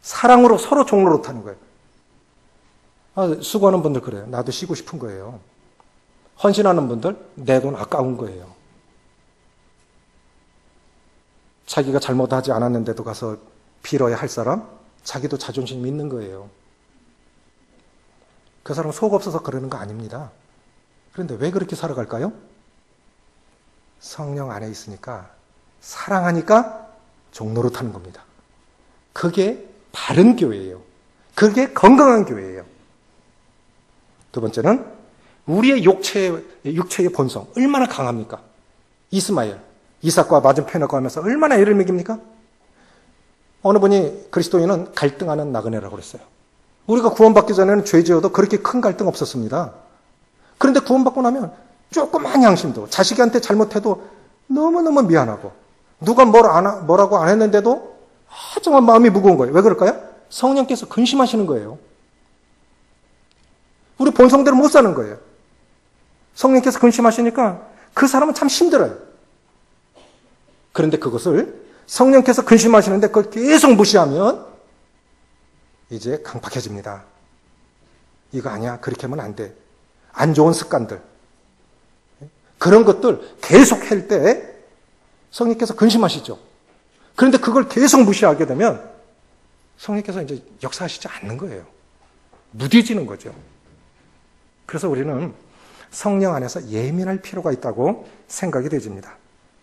사랑으로 서로 종노릇하는 거예요. 수고하는 분들 그래요. 나도 쉬고 싶은 거예요. 헌신하는 분들 내 돈 아까운 거예요. 자기가 잘못하지 않았는데도 가서 빌어야 할 사람, 자기도 자존심이 있는 거예요. 그 사람 속 없어서 그러는 거 아닙니다. 그런데 왜 그렇게 살아갈까요? 성령 안에 있으니까, 사랑하니까 종노릇하는 겁니다. 그게 바른 교회예요. 그게 건강한 교회예요. 두 번째는 우리의 육체의 본성 얼마나 강합니까? 이스마엘, 이삭과 맞은편이라고 하면서 얼마나 애를 먹입니까? 어느 분이 그리스도인은 갈등하는 나그네라고 그랬어요. 우리가 구원받기 전에는 죄 지어도 그렇게 큰 갈등 없었습니다. 그런데 구원받고 나면 조그만 양심도, 자식한테 잘못해도 너무너무 미안하고, 누가 뭐라고 안 했는데도 정말 마음이 무거운 거예요. 왜 그럴까요? 성령께서 근심하시는 거예요. 우리 본성대로 못 사는 거예요. 성령께서 근심하시니까 그 사람은 참 힘들어요. 그런데 그것을 성령께서 근심하시는데 그걸 계속 무시하면 이제 강팍해집니다. 이거 아니야. 그렇게 하면 안 돼. 안 좋은 습관들. 그런 것들 계속 할 때 성령께서 근심하시죠. 그런데 그걸 계속 무시하게 되면 성령께서 이제 역사하시지 않는 거예요. 무뎌지는 거죠. 그래서 우리는 성령 안에서 예민할 필요가 있다고 생각이 되집니다.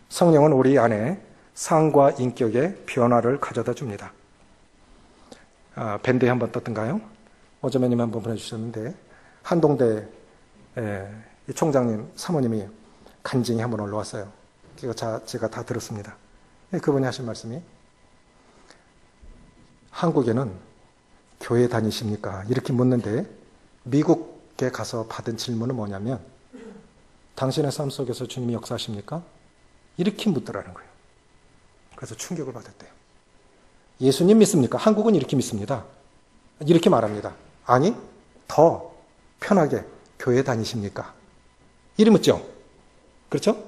성령은 우리 안에 상과 인격의 변화를 가져다 줍니다. 밴드에 한번 떴던가요? 오자매님 한번 보내주셨는데 한동대 총장님 사모님이 간증이 한번 올라왔어요. 제가 다 들었습니다. 그분이 하신 말씀이 한국에는 교회 다니십니까? 이렇게 묻는데 미국에 가서 받은 질문은 뭐냐면 당신의 삶 속에서 주님이 역사하십니까? 이렇게 묻더라는 거예요. 그래서 충격을 받았대요. 예수님 믿습니까? 한국은 이렇게 믿습니다. 이렇게 말합니다. 아니, 더 편하게 교회 다니십니까? 이리 묻죠? 그렇죠?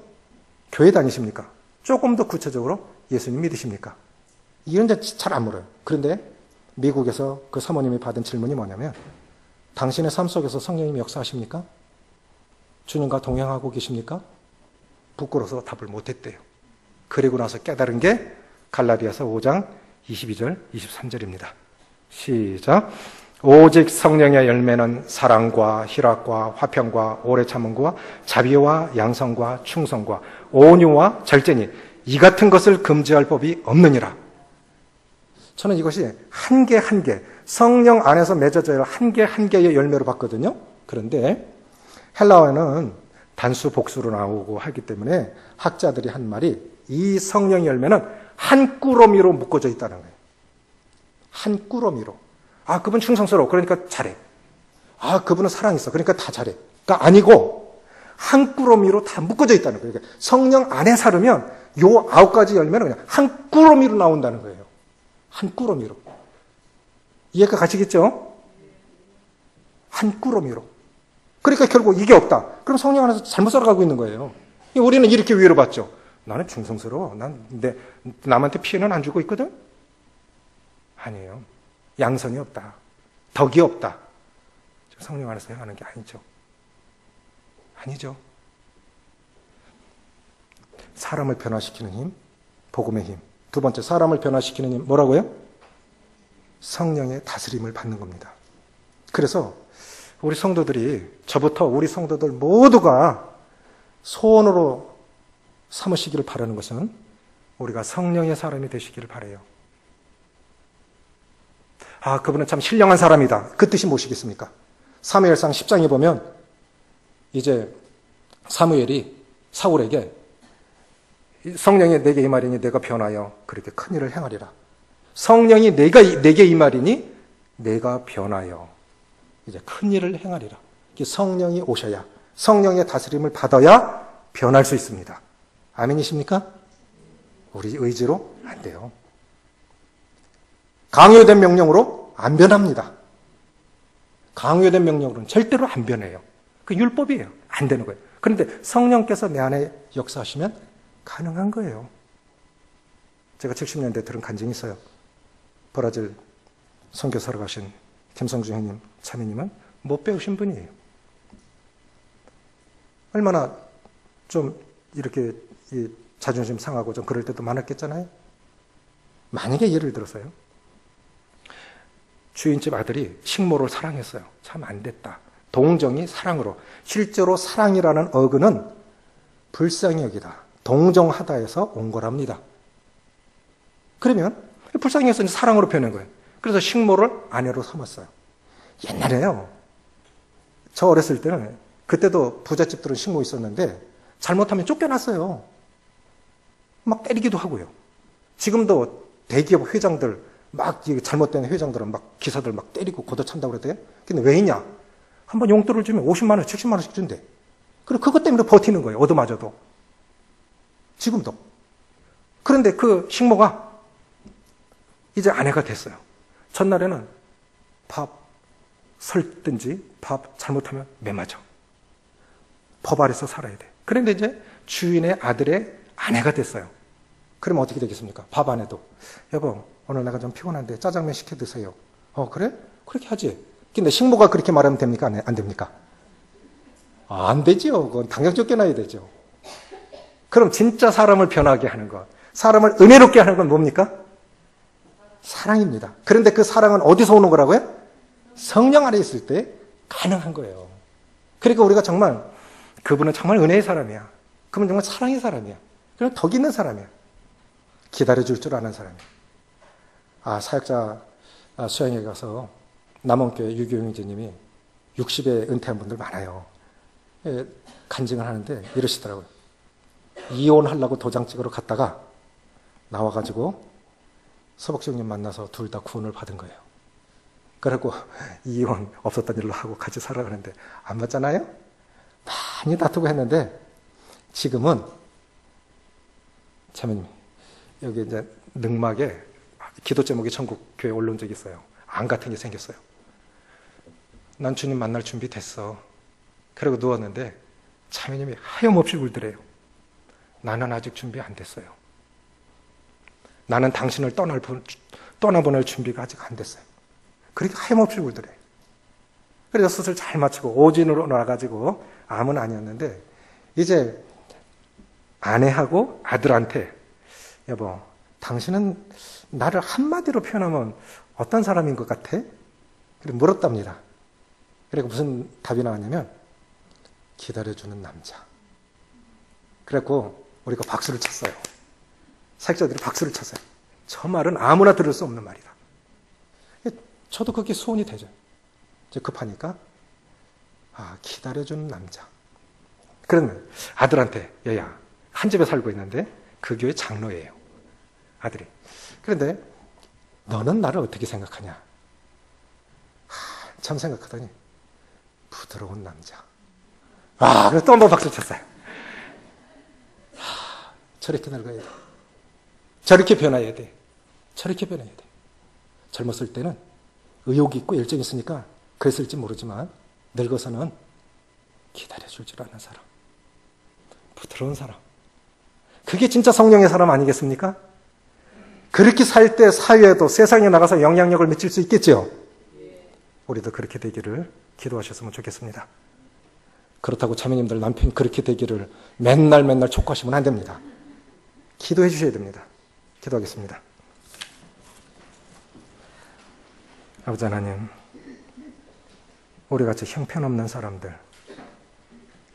교회 다니십니까? 조금 더 구체적으로 예수님 믿으십니까? 이런 데 잘 안 물어요. 그런데 미국에서 그 사모님이 받은 질문이 뭐냐면 당신의 삶 속에서 성령님이 역사하십니까? 주님과 동행하고 계십니까? 부끄러워서 답을 못했대요. 그리고 나서 깨달은 게 갈라디아서 5장 22절, 23절입니다. 시작. 오직 성령의 열매는 사랑과 희락과 화평과 오래 참음과 자비와 양성과 충성과 온유와 절제니 이 같은 것을 금지할 법이 없느니라. 저는 이것이 한 개 한 개 성령 안에서 맺어져야 한 개 한 개의 열매로 봤거든요. 그런데 헬라어는 단수 복수로 나오고 하기 때문에 학자들이 한 말이 이 성령의 열매는 한 꾸러미로 묶어져 있다는 거예요. 한 꾸러미로. 아, 그분 충성스러워. 그러니까 잘해. 아, 그분은 사랑 있어. 그러니까 다 잘해. 그러니까 아니고 한 꾸러미로 다 묶어져 있다는 거예요. 그러니까 성령 안에 살으면 요 9가지 열매는 그냥 한 꾸러미로 나온다는 거예요. 한 꾸러미로. 이해가 가시겠죠? 한 꾸러미로. 그러니까 결국 이게 없다. 그럼 성령 안에서 잘못 살아가고 있는 거예요. 우리는 이렇게 위로받죠. 나는 충성스러워. 남한테 피해는 안 주고 있거든? 아니에요. 양선이 없다. 덕이 없다. 성령 안에서 행하는 게 아니죠. 아니죠. 사람을 변화시키는 힘, 복음의 힘. 두 번째, 사람을 변화시키는 힘. 뭐라고요? 성령의 다스림을 받는 겁니다. 그래서 우리 성도들이, 저부터 우리 성도들 모두가 소원으로 삼으시기를 바라는 것은 우리가 성령의 사람이 되시기를 바라요. 아, 그분은 참 신령한 사람이다. 그 뜻이 무엇이겠습니까? 사무엘상 10장에 보면 이제 사무엘이 사울에게 성령이 내게 임하리니 내가 변하여 그렇게 큰 일을 행하리라. 성령이 내게 임하리니 내가 변하여 이제 큰 일을 행하리라. 성령이 오셔야, 성령의 다스림을 받아야 변할 수 있습니다. 아멘이십니까? 우리 의지로 안 돼요. 강요된 명령으로 안 변합니다. 강요된 명령으로는 절대로 안 변해요. 그 율법이에요. 안 되는 거예요. 그런데 성령께서 내 안에 역사하시면 가능한 거예요. 제가 70년대 들은 간증이 있어요. 브라질 선교사로 가신 김성주 형님, 차미님은 못 배우신 분이에요. 얼마나 좀 이렇게 자존심 상하고 좀 그럴 때도 많았겠잖아요. 만약에 예를 들어서요. 주인집 아들이 식모를 사랑했어요. 참 안 됐다. 동정이 사랑으로. 실제로 사랑이라는 어근은 불쌍히 여기다. 동정하다에서 온 거랍니다. 그러면 불쌍히 여기서 사랑으로 표현한 거예요. 그래서 식모를 아내로 삼았어요. 옛날에요. 저 어렸을 때는 그때도 부잣집들은 식모 있었는데 잘못하면 쫓겨났어요. 막 때리기도 하고요. 지금도 대기업 회장들 막 잘못된 회장들은 막 기사들 막 때리고 걷어찬다고 그러대요. 근데 왜 있냐? 한번 용돈을 주면 50만 원, 70만 원씩 준대. 그리고 그것 때문에 버티는 거예요. 얻어맞아도. 지금도. 그런데 그 식모가 이제 아내가 됐어요. 첫날에는 밥 설든지 밥 잘못하면 매맞아. 법 아래서 살아야 돼. 그런데 이제 주인의 아들의 아내가 됐어요. 그러면 어떻게 되겠습니까? 밥 안 해도 여보 오늘 내가 좀 피곤한데 짜장면 시켜 드세요. 그래? 그렇게 하지. 근데 식모가 그렇게 말하면 됩니까? 안 됩니까? 안 되지요. 그건 당장 쫓겨나야 되죠. 그럼 진짜 사람을 변하게 하는 것, 사람을 은혜롭게 하는 건 뭡니까? 사랑입니다. 그런데 그 사랑은 어디서 오는 거라고요? 성령 안에 있을 때 가능한 거예요. 그러니까 우리가 정말 그분은 정말 은혜의 사람이야. 그분은 정말 사랑의 사람이야. 그럼 덕 있는 사람이야. 기다려줄 줄 아는 사람이야. 사역자 수양에 가서 남원교회 유교영제님이 60에 은퇴한 분들 많아요. 간증을 하는데 이러시더라고요. 이혼하려고 도장 찍으러 갔다가 나와가지고 서복정님 만나서 둘 다 구원을 받은 거예요. 그리고 이혼 없었던 일로 하고 같이 살아가는데 안 맞잖아요? 많이 다투고 했는데 지금은 자매님 여기 이제 능막에 기도 제목이 천국교회 올라온 적이 있어요. 안 같은 게 생겼어요. 난 주님 만날 준비 됐어. 그리고 누웠는데 자매님이 하염없이 울더래요. 나는 아직 준비 안 됐어요. 나는 당신을 떠나보낼 준비가 아직 안 됐어요. 그렇게 하염없이 울더래요. 그래서 수술 잘 마치고 오진으로 나가지고 암은 아니었는데 이제 아내하고 아들한테 여보 당신은 나를 한마디로 표현하면 어떤 사람인 것 같아? 그리고 물었답니다. 그리고 무슨 답이 나왔냐면 기다려주는 남자. 그래갖고 우리가 박수를 쳤어요. 사역자들이 박수를 쳤어요. 저 말은 아무나 들을 수 없는 말이다. 저도 그게 소원이 되죠. 이제 급하니까 기다려주는 남자. 그러면 아들한테 얘야 한 집에 살고 있는데 그 교회 장로예요. 아들이. 그런데 너는 나를 어떻게 생각하냐? 참 생각하더니 부드러운 남자. 그래서 또 한 번 박수 쳤어요. 저렇게 늙어야 돼. 저렇게 변해야 돼. 저렇게 변해야 돼. 젊었을 때는 의욕이 있고 열정이 있으니까 그랬을지 모르지만 늙어서는 기다려줄 줄 아는 사람. 부드러운 사람. 그게 진짜 성령의 사람 아니겠습니까? 그렇게 살 때 사회에도 세상에 나가서 영향력을 미칠 수 있겠죠? 우리도 그렇게 되기를 기도하셨으면 좋겠습니다. 그렇다고 자매님들 남편이 그렇게 되기를 맨날 촉구하시면 안 됩니다. 기도해 주셔야 됩니다. 기도하겠습니다. 아버지 하나님, 우리같이 형편없는 사람들,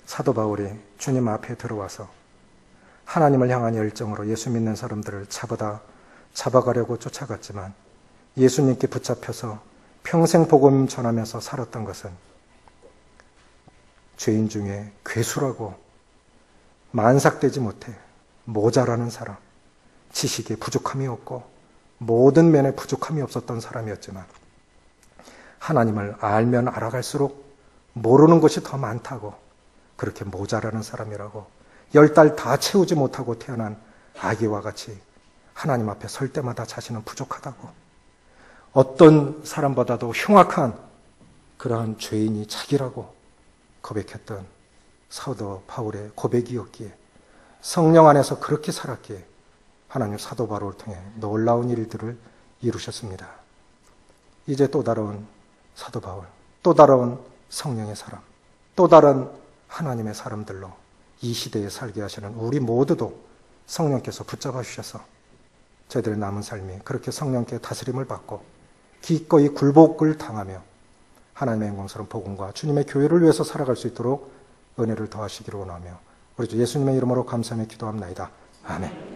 사도 바울이 주님 앞에 들어와서 하나님을 향한 열정으로 예수 믿는 사람들을 잡아가려고 쫓아갔지만 예수님께 붙잡혀서 평생 복음 전하면서 살았던 것은 죄인 중에 괴수라고 만삭되지 못해 모자라는 사람, 지식에 부족함이 없고 모든 면에 부족함이 없었던 사람이었지만 하나님을 알면 알아갈수록 모르는 것이 더 많다고 그렇게 모자라는 사람이라고 10달 다 채우지 못하고 태어난 아기와 같이 하나님 앞에 설 때마다 자신은 부족하다고 어떤 사람보다도 흉악한 그러한 죄인이 자기라고 고백했던 사도 바울의 고백이었기에 성령 안에서 그렇게 살았기에 하나님 사도 바울을 통해 놀라운 일들을 이루셨습니다. 이제 또 다른 사도 바울, 또 다른 성령의 사람, 또 다른 하나님의 사람들로 이 시대에 살게 하시는 우리 모두도 성령께서 붙잡아 주셔서 저희들의 남은 삶이 그렇게 성령께 다스림을 받고 기꺼이 굴복을 당하며 하나님의 영광스러운 복음과 주님의 교회를 위해서 살아갈 수 있도록 은혜를 더하시기를 원하며 우리 주 예수님의 이름으로 감사하며 기도합나이다. 아멘.